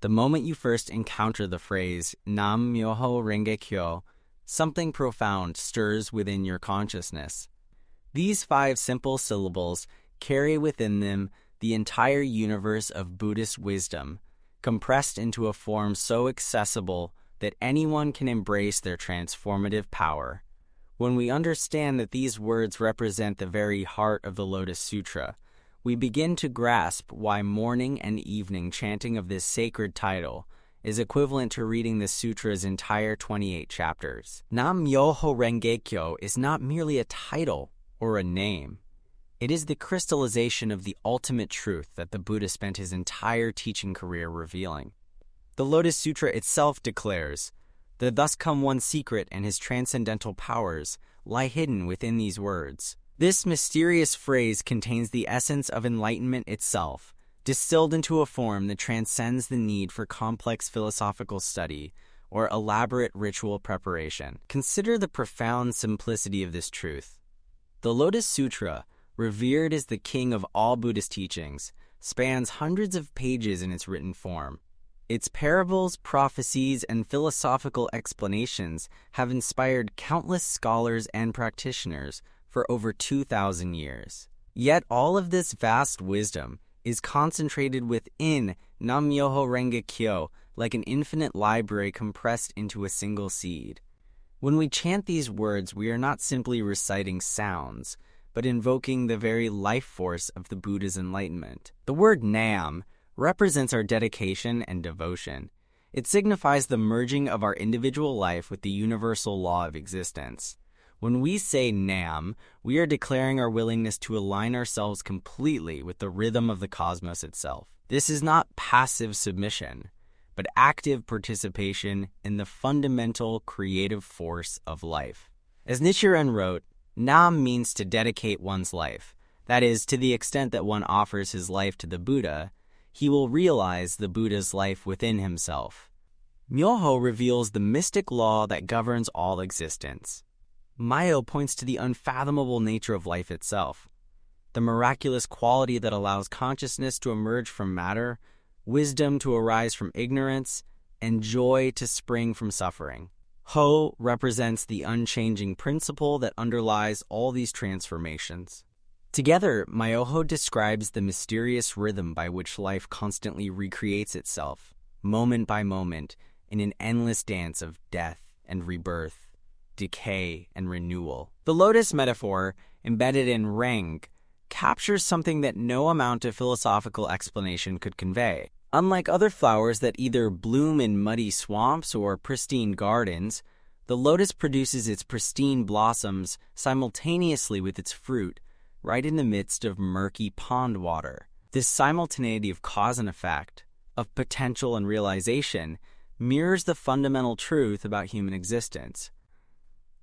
The moment you first encounter the phrase Nam Myoho Renge Kyo, something profound stirs within your consciousness. These 5 simple syllables carry within them the entire universe of Buddhist wisdom, compressed into a form so accessible that anyone can embrace their transformative power. When we understand that these words represent the very heart of the Lotus Sutra, we begin to grasp why morning and evening chanting of this sacred title is equivalent to reading the sutra's entire 28 chapters. Nam Myoho Renge Kyo is not merely a title or a name. It is the crystallization of the ultimate truth that the Buddha spent his entire teaching career revealing. The Lotus Sutra itself declares, "The thus come one's secret and his transcendental powers lie hidden within these words." This mysterious phrase contains the essence of enlightenment itself, distilled into a form that transcends the need for complex philosophical study or elaborate ritual preparation. Consider the profound simplicity of this truth. The Lotus Sutra, revered as the king of all Buddhist teachings, spans hundreds of pages in its written form. Its parables, prophecies, and philosophical explanations have inspired countless scholars and practitioners for over 2,000 years. Yet all of this vast wisdom is concentrated within Nam Myoho Renge Kyo like an infinite library compressed into a single seed. When we chant these words, we are not simply reciting sounds, but invoking the very life force of the Buddha's enlightenment. The word Nam represents our dedication and devotion. It signifies the merging of our individual life with the universal law of existence. When we say Nam, we are declaring our willingness to align ourselves completely with the rhythm of the cosmos itself. This is not passive submission, but active participation in the fundamental creative force of life. As Nichiren wrote, Nam means to dedicate one's life. That is, to the extent that one offers his life to the Buddha, he will realize the Buddha's life within himself. Myoho reveals the mystic law that governs all existence. Myo points to the unfathomable nature of life itself, the miraculous quality that allows consciousness to emerge from matter, wisdom to arise from ignorance, and joy to spring from suffering. Ho represents the unchanging principle that underlies all these transformations. Together, Myoho describes the mysterious rhythm by which life constantly recreates itself, moment by moment, in an endless dance of death and rebirth, decay and renewal. The lotus metaphor, embedded in Reng, captures something that no amount of philosophical explanation could convey. Unlike other flowers that either bloom in muddy swamps or pristine gardens, the lotus produces its pristine blossoms simultaneously with its fruit, right in the midst of murky pond water. This simultaneity of cause and effect, of potential and realization, mirrors the fundamental truth about human existence.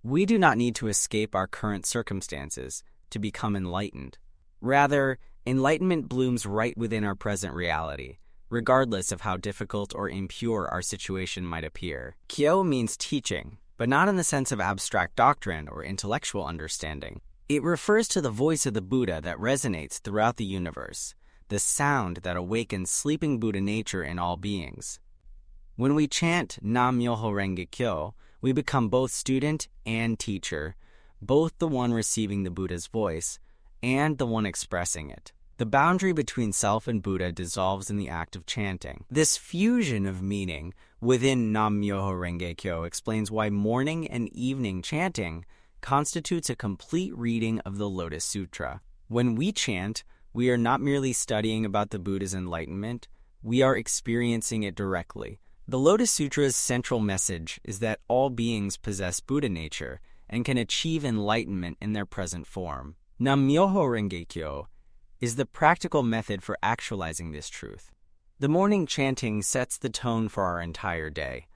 We do not need to escape our current circumstances to become enlightened. Rather, enlightenment blooms right within our present reality, regardless of how difficult or impure our situation might appear. Kyo means teaching, but not in the sense of abstract doctrine or intellectual understanding. It refers to the voice of the Buddha that resonates throughout the universe, the sound that awakens sleeping Buddha nature in all beings. When we chant Nam Myoho Renge Kyo, we become both student and teacher, both the one receiving the Buddha's voice and the one expressing it. The boundary between self and Buddha dissolves in the act of chanting. This fusion of meaning within Nam Myoho Renge Kyo explains why morning and evening chanting constitutes a complete reading of the Lotus Sutra. When we chant, we are not merely studying about the Buddha's enlightenment, we are experiencing it directly. The Lotus Sutra's central message is that all beings possess Buddha nature and can achieve enlightenment in their present form. Nam Myoho Renge Kyo is the practical method for actualizing this truth. The morning chanting sets the tone for our entire day.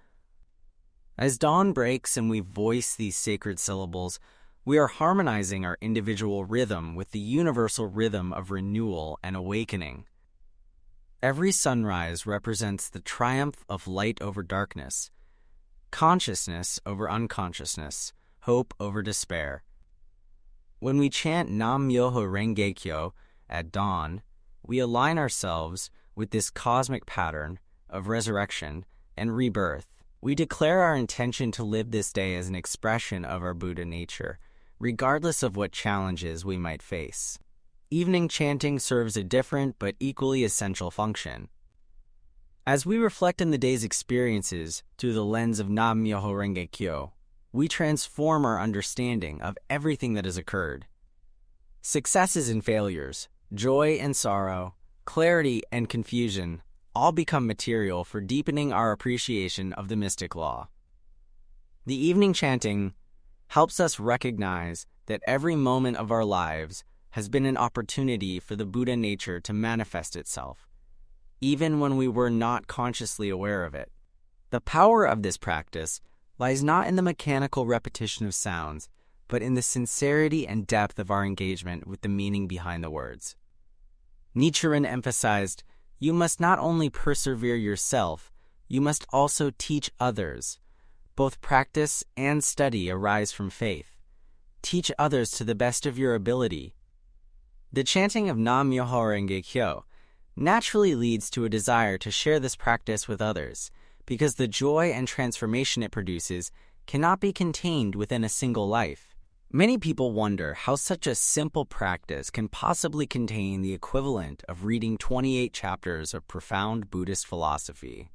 As dawn breaks and we voice these sacred syllables, we are harmonizing our individual rhythm with the universal rhythm of renewal and awakening. Every sunrise represents the triumph of light over darkness, consciousness over unconsciousness, hope over despair. When we chant Nam Myoho Renge Kyo at dawn, we align ourselves with this cosmic pattern of resurrection and rebirth. We declare our intention to live this day as an expression of our Buddha nature, regardless of what challenges we might face. Evening chanting serves a different but equally essential function. As we reflect on the day's experiences through the lens of Nam-myoho Renge Kyo, we transform our understanding of everything that has occurred. Successes and failures, joy and sorrow, clarity and confusion all become material for deepening our appreciation of the mystic law. The evening chanting helps us recognize that every moment of our lives has been an opportunity for the Buddha nature to manifest itself, even when we were not consciously aware of it. The power of this practice lies not in the mechanical repetition of sounds, but in the sincerity and depth of our engagement with the meaning behind the words. Nichiren emphasized, "You must not only persevere yourself, you must also teach others. Both practice and study arise from faith. Teach others to the best of your ability." The chanting of Nam-myoho Renge Kyo naturally leads to a desire to share this practice with others, because the joy and transformation it produces cannot be contained within a single life. Many people wonder how such a simple practice can possibly contain the equivalent of reading 28 chapters of profound Buddhist philosophy.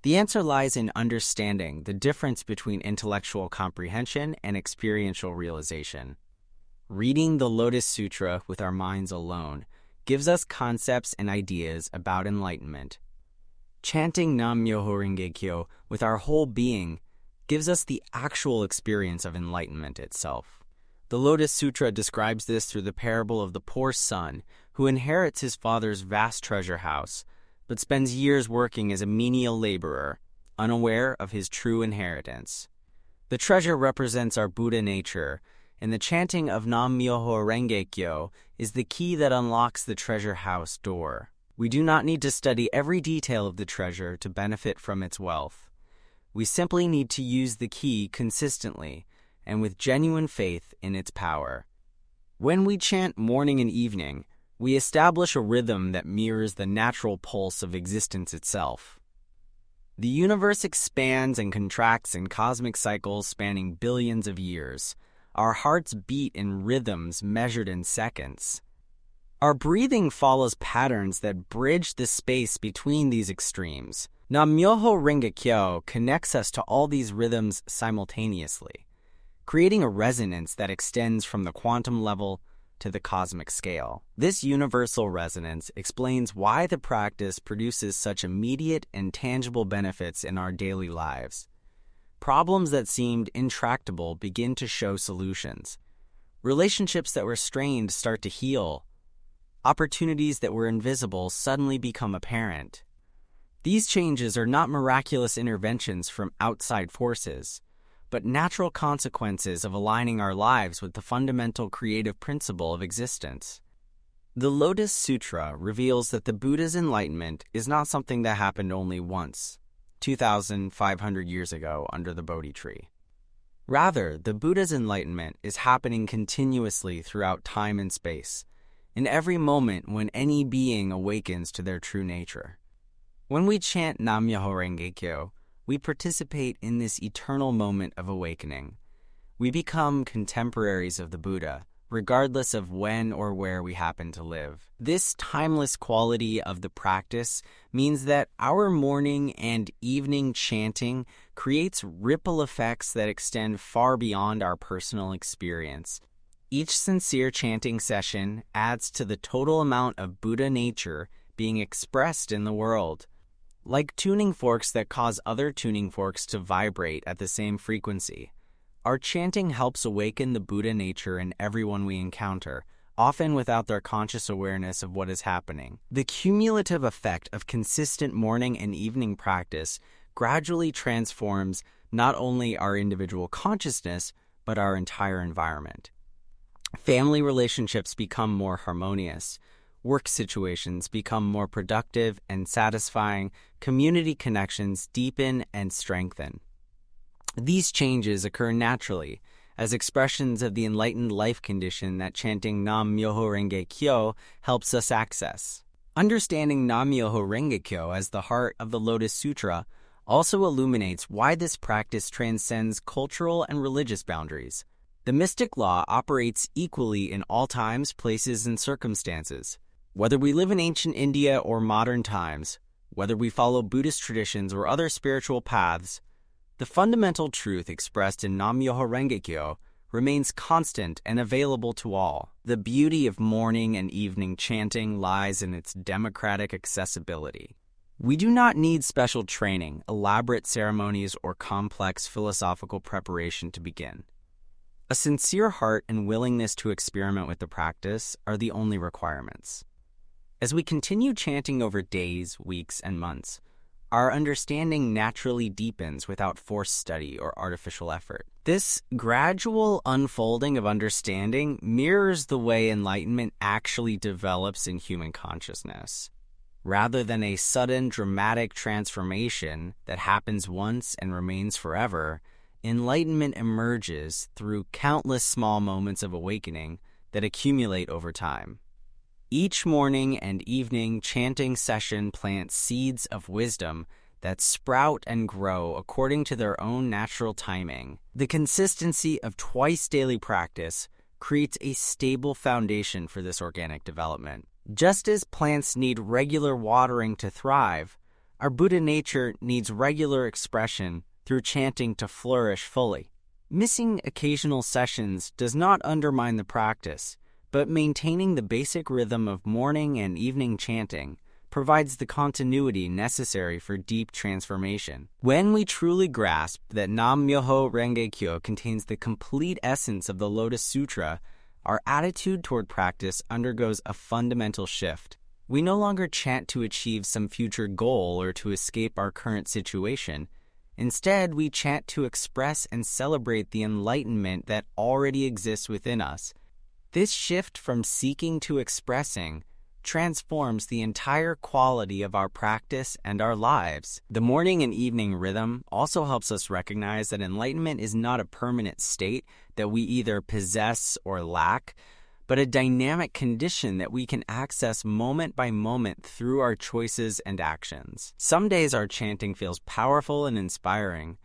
The answer lies in understanding the difference between intellectual comprehension and experiential realization. Reading the Lotus Sutra with our minds alone gives us concepts and ideas about enlightenment. Chanting Nam-myoho Renge Kyo with our whole being gives us the actual experience of enlightenment itself. The Lotus Sutra describes this through the parable of the poor son who inherits his father's vast treasure house, but spends years working as a menial laborer, unaware of his true inheritance. The treasure represents our Buddha nature, and the chanting of Nam-myoho Renge Kyo is the key that unlocks the treasure house door. We do not need to study every detail of the treasure to benefit from its wealth. We simply need to use the key consistently and with genuine faith in its power. When we chant morning and evening, we establish a rhythm that mirrors the natural pulse of existence itself. The universe expands and contracts in cosmic cycles spanning billions of years. Our hearts beat in rhythms measured in seconds. Our breathing follows patterns that bridge the space between these extremes. Nam-myoho Renge Kyo connects us to all these rhythms simultaneously, creating a resonance that extends from the quantum level to the cosmic scale. This universal resonance explains why the practice produces such immediate and tangible benefits in our daily lives. Problems that seemed intractable begin to show solutions. Relationships that were strained start to heal. Opportunities that were invisible suddenly become apparent. These changes are not miraculous interventions from outside forces, but natural consequences of aligning our lives with the fundamental creative principle of existence. The Lotus Sutra reveals that the Buddha's enlightenment is not something that happened only once, 2,500 years ago under the Bodhi tree. Rather, the Buddha's enlightenment is happening continuously throughout time and space, in every moment when any being awakens to their true nature. When we chant Nam-myoho Renge Kyo, we participate in this eternal moment of awakening. We become contemporaries of the Buddha, regardless of when or where we happen to live. This timeless quality of the practice means that our morning and evening chanting creates ripple effects that extend far beyond our personal experience. Each sincere chanting session adds to the total amount of Buddha nature being expressed in the world. Like tuning forks that cause other tuning forks to vibrate at the same frequency, our chanting helps awaken the Buddha nature in everyone we encounter, often without their conscious awareness of what is happening. The cumulative effect of consistent morning and evening practice gradually transforms not only our individual consciousness, but our entire environment. Family relationships become more harmonious. Work situations become more productive and satisfying. Community connections deepen and strengthen. These changes occur naturally as expressions of the enlightened life condition that chanting Nam-myoho Renge Kyo helps us access. Understanding Nam-myoho Renge-kyo as the heart of the Lotus Sutra also illuminates why this practice transcends cultural and religious boundaries. The mystic law operates equally in all times, places, and circumstances. Whether we live in ancient India or modern times, whether we follow Buddhist traditions or other spiritual paths, the fundamental truth expressed in Nam-myoho Renge-kyo remains constant and available to all. The beauty of morning and evening chanting lies in its democratic accessibility. We do not need special training, elaborate ceremonies, or complex philosophical preparation to begin. A sincere heart and willingness to experiment with the practice are the only requirements. As we continue chanting over days, weeks, and months, our understanding naturally deepens without forced study or artificial effort. This gradual unfolding of understanding mirrors the way enlightenment actually develops in human consciousness. Rather than a sudden, dramatic transformation that happens once and remains forever, enlightenment emerges through countless small moments of awakening that accumulate over time. Each morning and evening chanting session plants seeds of wisdom that sprout and grow according to their own natural timing. The consistency of twice daily practice creates a stable foundation for this organic development. Just as plants need regular watering to thrive, our Buddha nature needs regular expression through chanting to flourish fully. Missing occasional sessions does not undermine the practice, but maintaining the basic rhythm of morning and evening chanting provides the continuity necessary for deep transformation. When we truly grasp that Nam-myoho Renge-kyo contains the complete essence of the Lotus Sutra, our attitude toward practice undergoes a fundamental shift. We no longer chant to achieve some future goal or to escape our current situation. Instead, we chant to express and celebrate the enlightenment that already exists within us. This shift from seeking to expressing transforms the entire quality of our practice and our lives. The morning and evening rhythm also helps us recognize that enlightenment is not a permanent state that we either possess or lack, but a dynamic condition that we can access moment by moment through our choices and actions. Some days our chanting feels powerful and inspiring.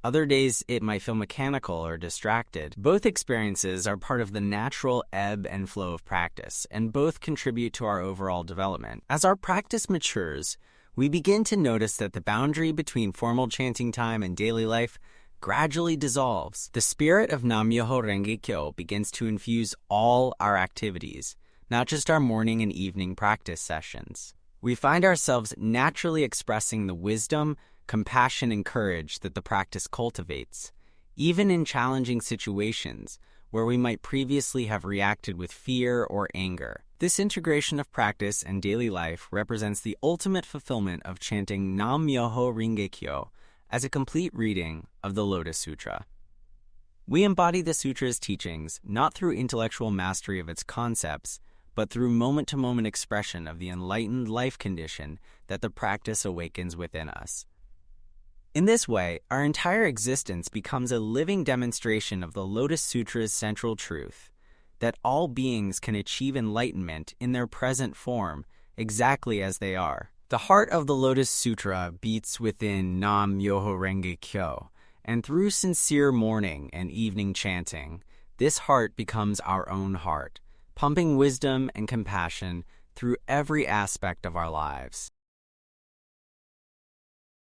Other days, it might feel mechanical or distracted. Both experiences are part of the natural ebb and flow of practice, and both contribute to our overall development. As our practice matures, we begin to notice that the boundary between formal chanting time and daily life gradually dissolves. The spirit of Nam-myoho Renge-kyo begins to infuse all our activities, not just our morning and evening practice sessions. We find ourselves naturally expressing the wisdom, compassion, and courage that the practice cultivates, even in challenging situations where we might previously have reacted with fear or anger. This integration of practice and daily life represents the ultimate fulfillment of chanting Nam-myoho Renge-kyo as a complete reading of the Lotus Sutra. We embody the sutra's teachings not through intellectual mastery of its concepts, but through moment-to-moment expression of the enlightened life condition that the practice awakens within us. In this way, our entire existence becomes a living demonstration of the Lotus Sutra's central truth, that all beings can achieve enlightenment in their present form, exactly as they are. The heart of the Lotus Sutra beats within Nam-myoho Renge-kyo, and through sincere morning and evening chanting, this heart becomes our own heart, pumping wisdom and compassion through every aspect of our lives.